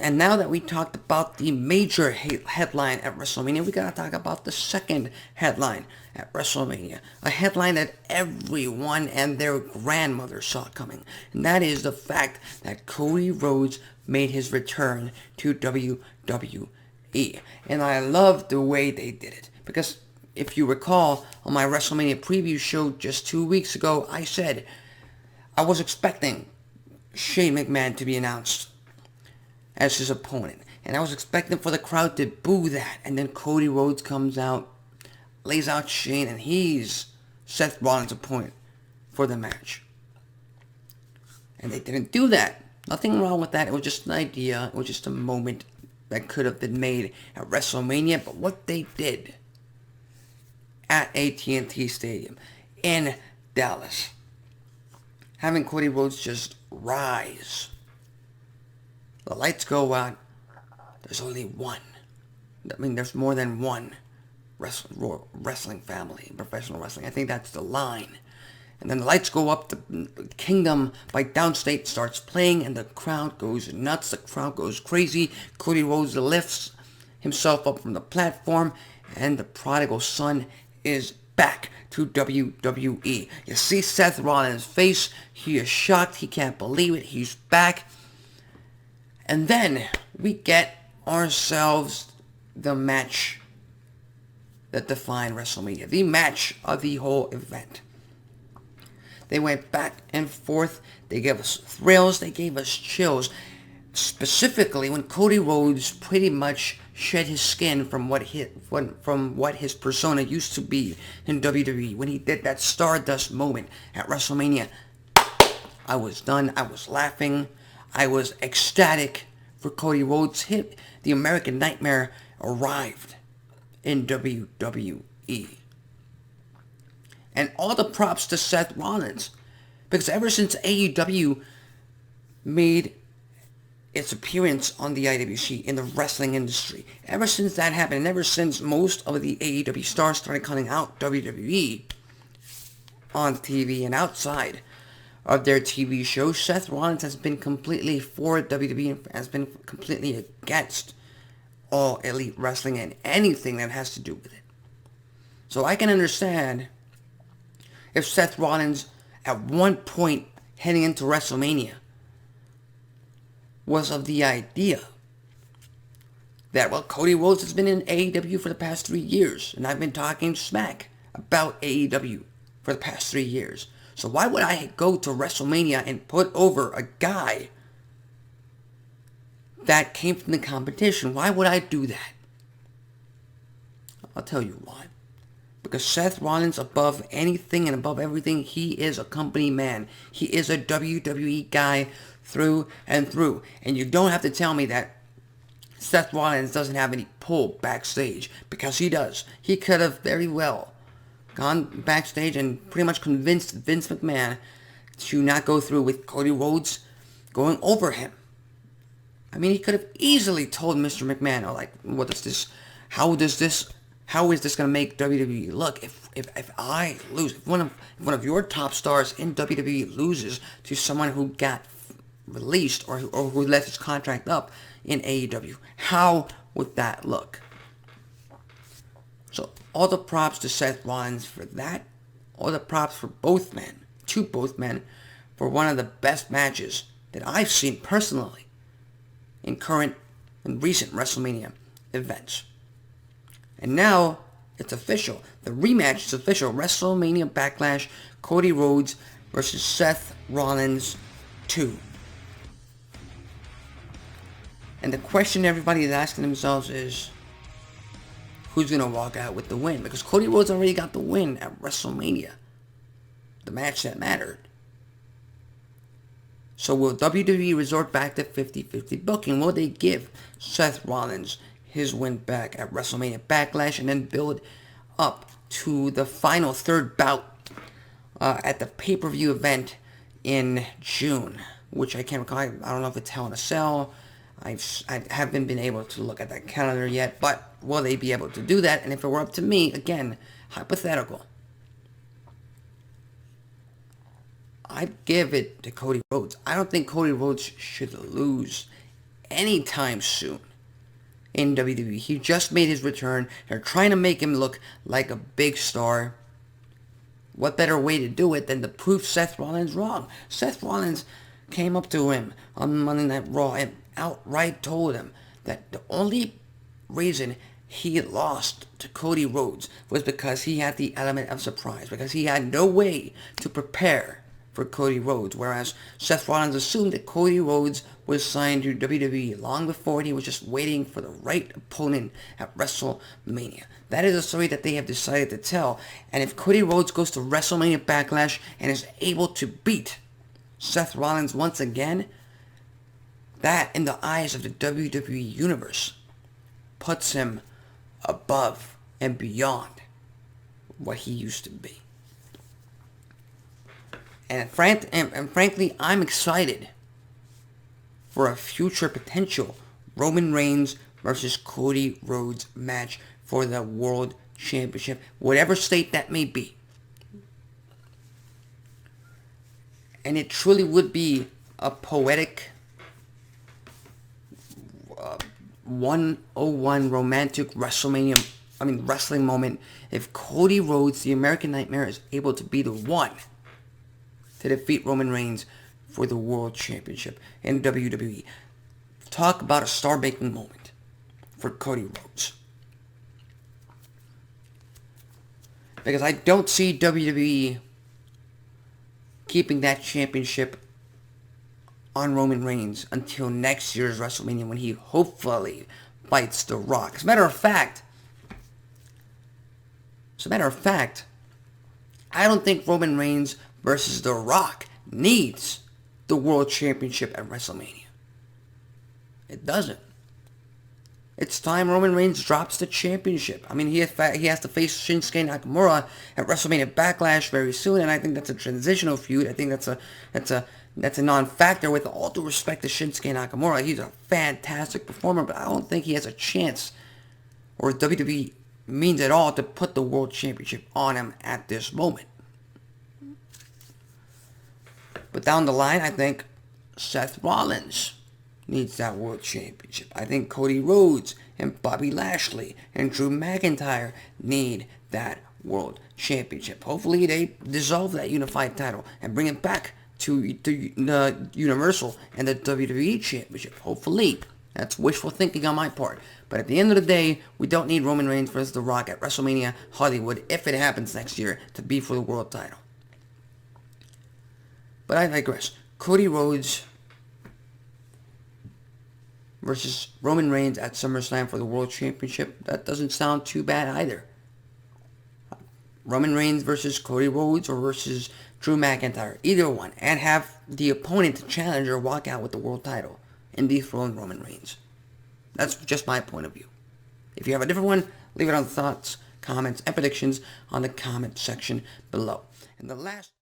And now that we talked about the major headline at WrestleMania, we gotta talk about the second headline at WrestleMania. A headline that everyone and their grandmother saw coming. And that is the fact that Cody Rhodes made his return to WWE. And I love the way they did it. Because if you recall, on my WrestleMania preview show just 2 weeks ago, I said I was expecting Shane McMahon to be announced as his opponent. And I was expecting for the crowd to boo that. And then Cody Rhodes comes out, lays out Shane, and he's Seth Rollins' opponent for the match. And they didn't do that. Nothing wrong with that. It was just an idea. It was just a moment that could have been made at WrestleMania. But what they did at AT&T Stadium in Dallas, having Cody Rhodes just rise. The lights go out. There's only one. I mean, there's more than one wrestling family, professional wrestling. I think that's the line. And then the lights go up. The Kingdom by Downstate starts playing, and the crowd goes nuts. The crowd goes crazy. Cody Rhodes lifts himself up from the platform, and the prodigal son is back to WWE. You see Seth Rollins' face. He is shocked. He can't believe it. He's back. And then we get ourselves the match that defined WrestleMania. The match of the whole event. They went back and forth. They gave us thrills. They gave us chills. Specifically when Cody Rhodes pretty much shed his skin from what his persona used to be in WWE. When he did that Stardust moment at WrestleMania, I was done. I was laughing. I was ecstatic for Cody Rhodes. The American Nightmare arrived in WWE. And all the props to Seth Rollins. Because ever since AEW made its appearance on the IWC in the wrestling industry, ever since that happened, and ever since most of the AEW stars started calling out WWE on TV and outside of their TV shows, Seth Rollins has been completely for WWE and has been completely against all elite wrestling and anything that has to do with it. So I can understand if Seth Rollins at one point heading into WrestleMania was of the idea that, well, Cody Rhodes has been in AEW for the past 3 years, and I've been talking smack about AEW for the past 3 years. So why would I go to WrestleMania and put over a guy that came from the competition? Why would I do that? I'll tell you why. Because Seth Rollins, above anything and above everything, he is a company man. He is a WWE guy through and through. And you don't have to tell me that Seth Rollins doesn't have any pull backstage, because he does. He could have very well gone backstage and pretty much convinced Vince McMahon to not go through with Cody Rhodes going over him. I mean, he could have easily told Mr. McMahon, oh, like, how is this going to make WWE look if I lose? If one of your top stars in WWE loses to someone who got released or who left his contract up in AEW, how would that look? So all the props to Seth Rollins for that. All the props for both men, for one of the best matches that I've seen personally in recent WrestleMania events. And now it's official. The rematch is official. WrestleMania Backlash, Cody Rhodes versus Seth Rollins 2. And the question everybody is asking themselves is, who's going to walk out with the win? Because Cody Rhodes already got the win at WrestleMania, the match that mattered. So will WWE resort back to 50-50 booking? Will they give Seth Rollins his win back at WrestleMania Backlash and then build up to the final third bout at the pay-per-view event in June, which I can't recall. I don't know if it's Hell in a Cell. I haven't been able to look at that calendar yet, but will they be able to do that? And if it were up to me, again, hypothetical, I'd give it to Cody Rhodes. I don't think Cody Rhodes should lose anytime soon in WWE. He just made his return. They're trying to make him look like a big star. What better way to do it than to prove Seth Rollins wrong? Seth Rollins came up to him on Monday Night Raw and outright told him that the only reason he lost to Cody Rhodes was because he had the element of surprise, because he had no way to prepare for Cody Rhodes, whereas Seth Rollins assumed that Cody Rhodes was signed to WWE long before, and he was just waiting for the right opponent at WrestleMania. That is a story that they have decided to tell, and if Cody Rhodes goes to WrestleMania Backlash and is able to beat Seth Rollins once again, that, in the eyes of the WWE Universe, puts him above and beyond what he used to be. And frankly, I'm excited for a future potential Roman Reigns versus Cody Rhodes match for the World Championship, whatever state that may be. And it truly would be a poetic 101 romantic wrestling moment if Cody Rhodes, the American Nightmare, is able to be the one to defeat Roman Reigns for the World Championship in WWE. Talk about a star-making moment for Cody Rhodes. Because I don't see WWE keeping that championship on Roman Reigns until next year's WrestleMania, when he hopefully fights The Rock. As a matter of fact, I don't think Roman Reigns versus The Rock needs the World Championship at WrestleMania. It doesn't. It's time Roman Reigns drops the championship. I mean, he has to face Shinsuke Nakamura at WrestleMania Backlash very soon, and I think that's a transitional feud. I think that's a non-factor. With all due respect to Shinsuke Nakamura, he's a fantastic performer, but I don't think he has a chance, or WWE means at all, to put the World Championship on him at this moment. But down the line, I think Seth Rollins needs that World Championship. I think Cody Rhodes and Bobby Lashley and Drew McIntyre need that World Championship. Hopefully they dissolve that unified title and bring it back to the Universal and the WWE Championship. Hopefully. That's wishful thinking on my part. But at the end of the day, we don't need Roman Reigns versus The Rock at WrestleMania Hollywood, if it happens next year, to be for the world title. But I digress. Cody Rhodes versus Roman Reigns at SummerSlam for the World Championship. That doesn't sound too bad either. Roman Reigns versus Cody Rhodes or versus Drew McIntyre. Either one. And have the opponent, the challenger, walk out with the world title and dethrone Roman Reigns. That's just my point of view. If you have a different one, leave it on the thoughts, comments, and predictions on the comment section below. And the last...